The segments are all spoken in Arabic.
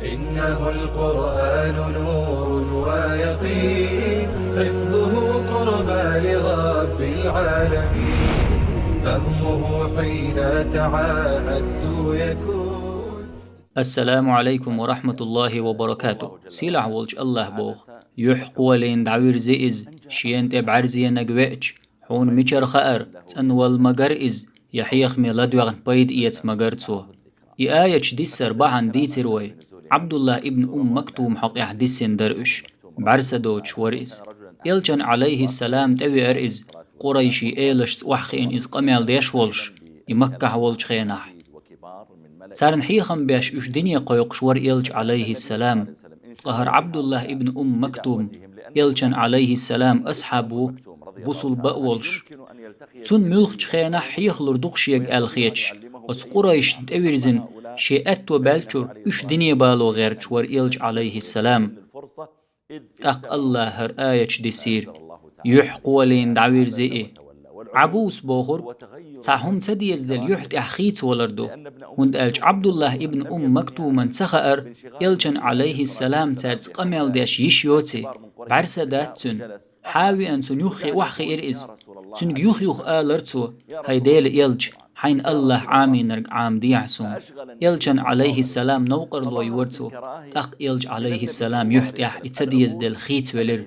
إنه القرآن نور ويقين، حفظه قربى لرب العالمين، فهمه حين تعاهدت يكون. السلام عليكم ورحمة الله وبركاته. سيلع ولج الله بوخ يحقو لين دعوير زئز شين تبعر زينك ويج حون ميشر خأر تنوال مغر إز يحيخ ميلاد وغن بايد إيت مغر تو آية ديسر باعن ديتروي عبد الله ابن مكتوم حق ديسين درش بعرس دوش ورئز يلجن عليه السلام توي أرئز قريشي إيلش وحخين إز قميل ديش ولش يمكح ولج خيناح سارن حيخم باش اش دنيا قيقش ور إلج عليه السلام قهر عبد الله ابن مكتوم إلجن عليه السلام أصحابه بوصل بأولش تون ملخ خينا حيخ لردوخ شيق الخيتش وس قريش تأويرزن شيئت وبالشور اش دنيا بالو غيرش ور إلج عليه السلام أق الله هر آية ديسير يحقو لين دعوير زئي عبوس بوخر صاحهم تديز دل يحت أخيت ولردو هند ألج عبد الله ابن مكتوما سخأر إلجن عليه السلام تارت قميل داش يشيوتي بعرسة داتن حاوي أن تنيوخي وحخي إرئز تنجيوخ يوخ آلرتو هيديل إلج حين الله عامي نرق عام ديعسون إلجن عليه السلام نوقر لو يورتو أق إلج عليه السلام يحتيح اتديز دل خيت ولر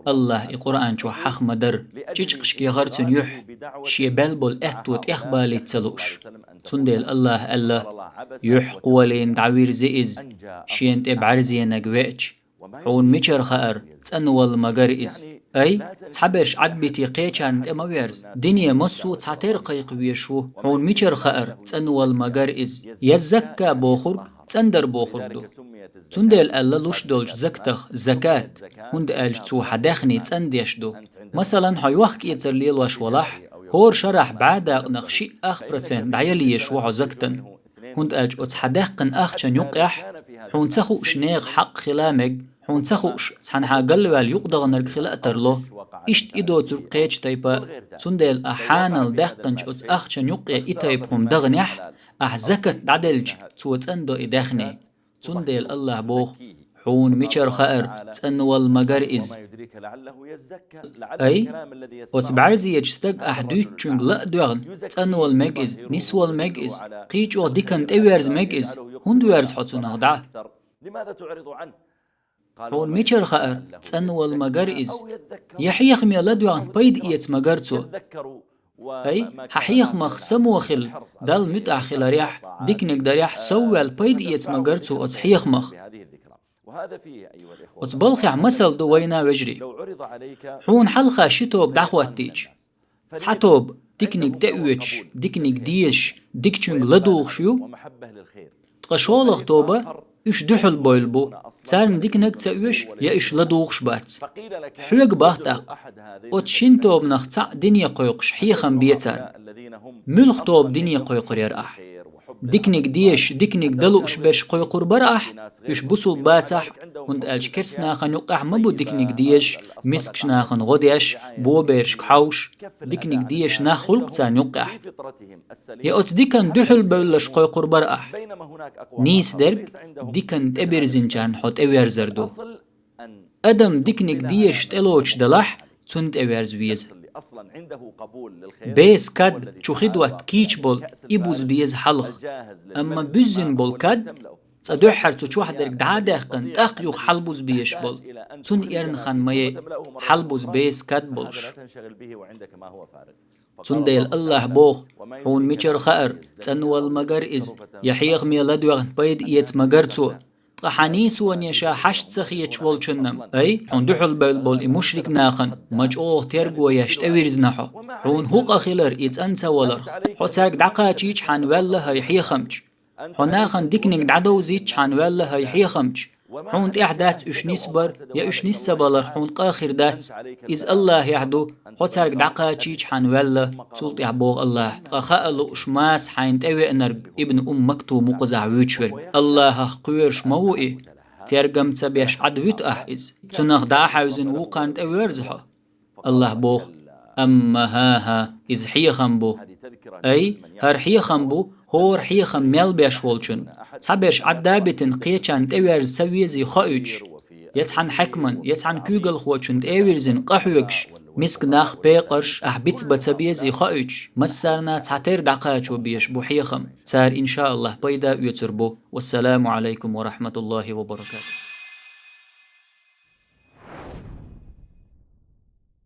الله القرآن شو حخ مدر جيجقش كي غرتن يح شي بلبل احتوت اخبالي تسلوش تندل الله ألا يح قولين دعوير زئز شين تبعرزي نقويج حون ميشر خأر تنوال مغرئز أي تحبرش عدبتي قيشان تمويرز دنيا مصو تعتير قيق ويشو حون ميشر خأر تنوال مغرئز يزكى بوخرق تندر بوخرق دو تندل ألا لوش دولج زكتخ زكاة هند ألج تو حداخني تنديش دو مثلا حيوحك يتر ليل وشولح هور شرح بعد نخشي برسن دعيلي يشوحو زكتن هند ألج أتحداقن أخشن يقح حون تخو شنيغ حق خلامك حون تخوش تحنها قلوال يقدغ نرق خلأتر له إشت إدو ترقيج تايبا تندل أحانل داقنج أخشن يقيا إتايبهم دغنيح أحزكت دعدلج توتندو إداخني تندل الله بوخ حون ميشر خائر تنوال مغرئز أي وتبعرزي يجستق أحدوش چونغ لا دوغن تنوال مغز نسوال مغز قيجو ديكن تيويرز مغز هندويرز حوتون هدع حون ميشر خائر تنوال مغرئز يحيخ ميلا دوغن بايد إيت مغرتو أي ححيخ مخ سموخل دال متأخل ريح ديكنك دريح سوال بايد إيت مغرتو أتحيخ مخ وتبلخع مسل دوينا وجري حون حلقة شتوب دعواتيج تحتوب ديكنك دعوتش ديكنك ديش ديكچنگ لدوخشيو تقشولغ توبة إش دحل بويلبو تارن ديكنك تأوش يا إش لدوخش بات حوق باهتاق وتشين توب نخطع دنيا قيقش حيخم بيتار ملخ توب دنيا قيقر يرأح ديكنك ديش ديكنك دلو إش باش قيقر برأح إش بوصل باتح هند ألج كرسناخن يقح مبو ديكنك ديش مسكشناخن غديش بو بيرش كحوش ديكنك ديش ناخلق تان يقح يا أت ديكن دحل بولش قيقر برأح نيس درق ديكن تبرزن جان حوت اوير زردو أدم ديكنك ديش تلوش دلح تند اويرز ويز بيس كاد چو خدوات كيش بول إبوز بيز حلق أما بزن بول كاد صدوحر تو واحد درك دعاداقن تاقيوخ حلبوز بيش بول تون إرنخان ماي حلبوز بيس كاد بولش تون ديل الله بوخ حون ميشر خائر تنوال مغرئز يحيغ ميلاد وغن بايد إيت مغرتو قحانيس ونيشا حشت سخية شوال چنم أي حون دحل بول مشرك ناخن مجعوه ترقو يشت أويرز نحو حون هوق أخيلر إيت أنسا ولرخ حو تارك دعقاتيج حان والله هاي خمج حناخن ديكنك دعدوزيج حان والله هاي خمج حون إحدات إش نسبر يا إش نسبالر حون قاخر دات إز الله يحدو حو تارك دعقاتيج حان والله تولت يحبوغ الله قاخالو إشماس حين تأوي نرق ابن مكتوم مقزع ويتشور الله قويرش موئي ترقم تبيش عدويت أحيز تنخ داحاوزن وقان تأويرزها الله بوخ أما ها إز حيخم بو أي هر حيخم بو هور حيخم ميل بيش والچن صبيش عدابتن قيتشان تأوير سويزي خايج يتحن حكمن يتحن كوغل خوچن تأويرزن قحوكش مسك ناخ بيقرش أحبيت بتسبيزي خايج مسارنا تعتير دقاچو بيش بوحيخم سار إن شاء الله بيدا يتربو والسلام عليكم ورحمة الله وبركاته.